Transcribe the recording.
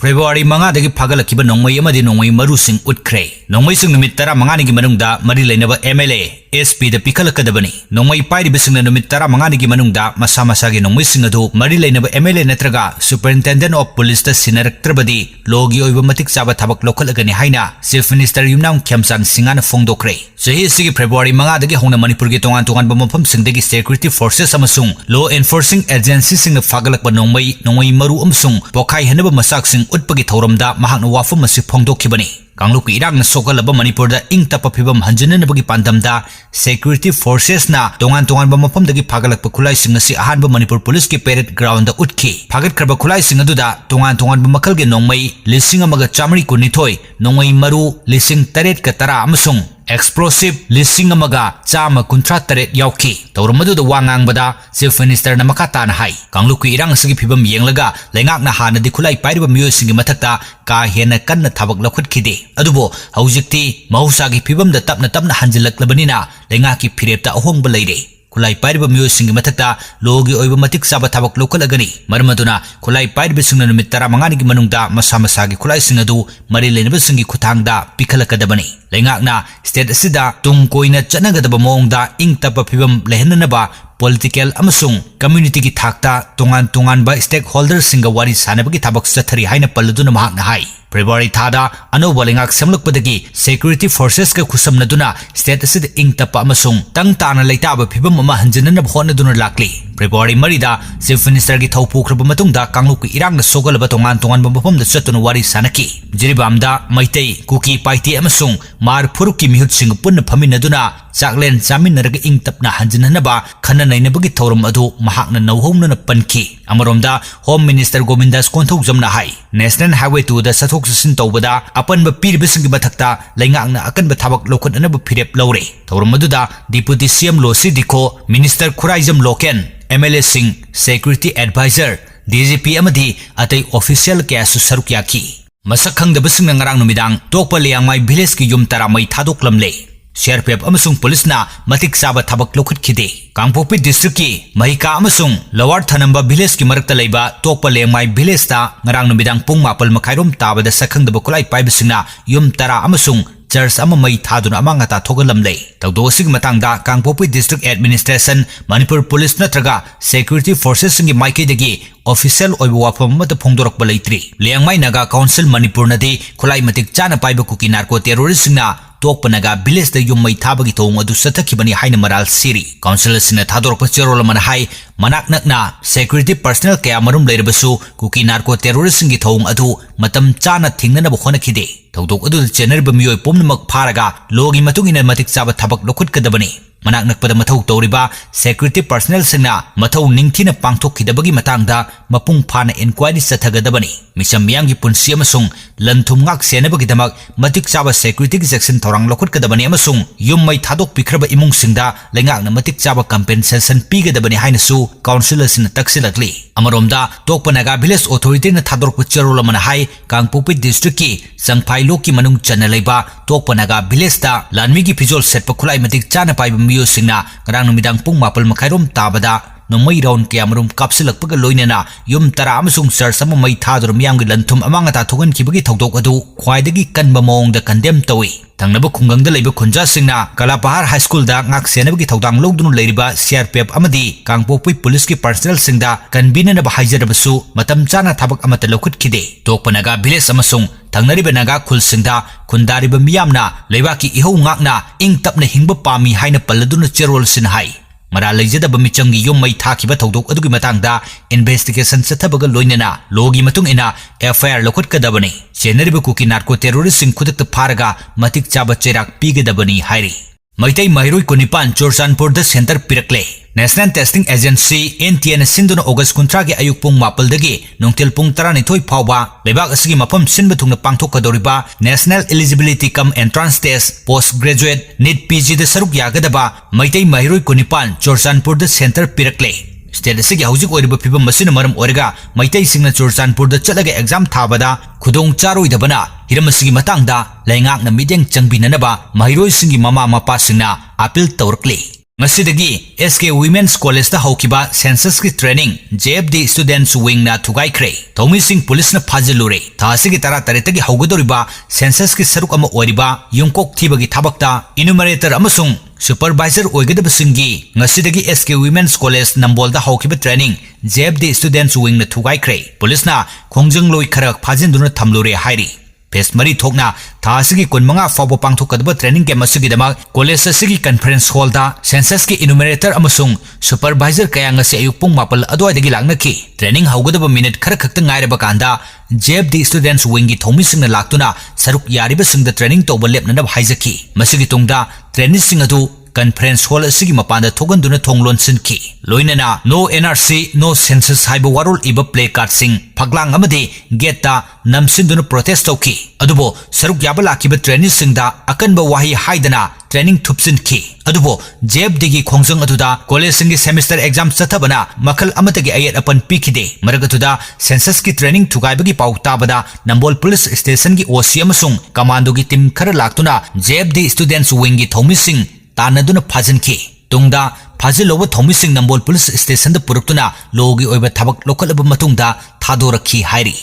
February manga dagi phagalakhiba nongmai amadi nongmai marusing utkre nongmai sing numit 15 gi manungda mari leinaba MLA SP da pikhalakadabani nongmai pairiba singna numit 15 gi manungda masa masa gi nongmai sing adu mari leinaba MLA natraga Superintendent of Police da sinaraktrbadi logi oiba matik chaba thabak lokhalagani haina Chief Minister Yumnam Khyamchan Singana fongdokre sahi sigi February manga dagi hongna Manipur gi tongan tongan bampham singdagi security forces amasung law enforcing agencies sing phagalakba nongmai maru amasung pokhai hanaba masak sing utpagi thauramda mahakna wafam asi phongdokhibani Kangluk Irang sokalaba Manipur da ing tapa phibam hanjananabagi pandamda security forces na tongan bampham dagi phagalakpa khulai sing asi ahanba Manipur police ki parade ground da utki phagat kharba khulai sing aduda tongan bamakal ge nongmai lising amaga chamri kunithoi nongmai maru lising taret ka tara amasung explosive lising amaga chama kuntra taret yauki tawramadu da wangang bada Chief Minister na makata na hai Kangluk Irang sigi phibam yenglaga lengak na hana di khulai pairiba miyoi singi mathakta ka hena kanna thabak lakhut khide adubo haujikti mahusagi phibam da tapna hanjilaklabanina lengaki phirepta ahongba leire Kulai pairiba miyoi singi mathakta logi oiba matik saba thabak lokalagani marmaduna kulai pairiba singna numit 15 gi manungda masa masagi kulai singadu mari leinaba singi khuthangda pikhalakadabani lengakna state asida tung koina chanagadaba mongda ing tapa phibam lehananaba political amasung community ki thakta tongan ba stakeholders singa wari sanabagi thabak sathari haina palladuna mahakna hai February thada anoba lengak semlukpadagi security forces ka khusamnaduna state asid ing tapa amasung tangtana leitaba phibam ama hanjanana bhonaduna lakli February marida Chief Minister gi thaupukraba matungda Kangluk Irang na sogalaba tongan bampham da chatuna wari sanaki jiribamda maitai kuki paiti amasung mar phurukki mihut sing punna phaminaduna chaklen chaminaraga ing tapna hanjananaba khana nainabagi thorum adu mahakna nauhomna panki amaromda Home Minister Govindas Konthokjamna hai National Highway 2 da sathok sasin tawbada apanba piriba singi mathakta leingakna akanba thabak lokhatnaba phirep lawre thorum aduda Deputy CM Losi Dikho Minister Khuraijam Loken MLA Singh Security Advisor DGP amadi atai official kyasu saruk yaki masak khangdaba singna ngarang numidang tokpa leyangmai village ki yum tara mai thadoklamle CRPF amasung police na matik saba thabak lokhat khide Kangpokpi district ki Mahika amasung Lower Thanamba village ki marakta leiba tokpa lengmai village ta ngarang numidang pung 4 makhairom tabada sakhangdaba kulai paibasingna yum tara amasung church ama mai thaduna amanga ta thogalamle tawdo sig matangda Kangpokpi district administration Manipur police natraga security forces singi maike degi official oiba wafam mata phongdorakba leitri lengmai naga council Manipur nadi khulai matik chana paiba kuki narco terrorist singna tokpanaga village da yum mai thabagi thong adu sathakibani haina maral siri council sina thadorpa cherol man hai manak nakna security personnel kaya marum leirabasu kuki narco terrorist singi thong adu matam chana thingnana bkhona khide tawdok adu chenerba miyoi pomnamak pharaga logi matungina matik chaba thabak lokhut kadabani manak nakpada mathau tawriba security personnel singna mathau ningthina pangthokkhidabagi matangda mapung phana inquiry sathagadabani misam miyamgi punsi amasung lanthum ngak senabagi damak matik chaba security section thorang lokhut kadabani amasung yum mai thadok pikraba imung singda lengakna matik chaba compensation pigadabani haina su councilors in taksilakli amaromda tokpanaga village authority na thadorpa cherol mana hai Kangpokpi district ki Sangphai loki manung chana leiba tokpanaga village da lanmi gi phijol setpa khulai matik chana paiba miyo singna ngarang numidang pung 4 makhairom tabada nomai round kamarum kapsilakpaga loinena yum tara amasung church sama mai thadur miyamgi lanthum amanga ta thogan kibagi thodok adu khwaidagi kanba mongda condemn tawi tangnaba khungangda leiba khunja singna Kalapahar High School da ngak senabagi thodang logdunu leiriba CRPF amadi Kangpokpi police ki personnel singda convener ba haijarabasu matam chana thabak amata lokhut khide tokpanaga village amasung tangnariba naga khul singda khundariba miyamna leibaki ihau ngakna ing tapna hingba pami haina palladuna cherol sin hai mara leijadaba michangi yum mai thakiba thodok adugi matangda investigation sathabaga loinena logi matung ina FIR lokhut kadabani chenariba kuki narco terrorist sing khudakta pharaga matik chaba cherak pigadabani hairi Maitai Mahiroi Kunipan Churchanpur da center pirakle National Testing Agency NTN sinduna August 19 gi ayuk pung 4 dagi nungtil pung 12 phawba lebak asigi mafam sinba thungna pangthokadoriba National Eligibility Cum Entrance Test Postgraduate NEET PG da saruk yagadaba Maitai Mahiroi Kunipan Churchanpur da center pirakle State asigi haujik oiriba phibam masina maram oirga Maitai singna Churchanpur da chalaga exam thabada khudong charoidabana hiram asigi matangda laingak na mideng changbinanaba Mahiroi singi mama mapa singna appeal tawrakle Ngasidagi SK Women's College da haukiba census ki training JFD students wing na thugai kre thomi sing police na phajilure thasi ki tara tarita gi haugadoriba census ki saruk ama oriba yungkok thibagi thabakta enumerator amasung supervisor oigadabsingi ngasidagi SK Women's College Nambol da haukiba training JFD students wing na thugai kre police na khongjang loi kharak phajinduna thamlure hairi Pes mari thokna thasigi kunmanga fawbo pangthokadaba training camp asigidama college asigi conference hall da census ki enumerator amasung supervisor kaya ngasi ayuk pung mapal adwaidagi laknaki training haugadaba minute khara khakta ngairaba kanda JFD students wingi thomi singna laktuna saruk yariba singda training toba lepnana haizaki masigi tungda training sing adu conference hall asigi mapanda thoganduna thonglon sinki loinana no NRC no census haiba warul iba play card sing phaglang amadi gate ta namsinduna protest toki adubo saruk yaba lakiba training singda akanba wahi haidana training thupsin ki adubo JFD gi khongjang aduda college singi semester exam sathabana makal amatagi ayat apan pikide maragatuda census ki training thugaibagi pauta bada Nambol police station gi OC amasung commando gi team khara laktuna JFD students wing gi thomi sing तानदुना फाजनकी तुंगदा फाजिलोब थोमिसिंग Nambol police station द पुरुक्तुना लोगी ओइबा थबक लोकलब मतुंगदा थादोरखी हाइरी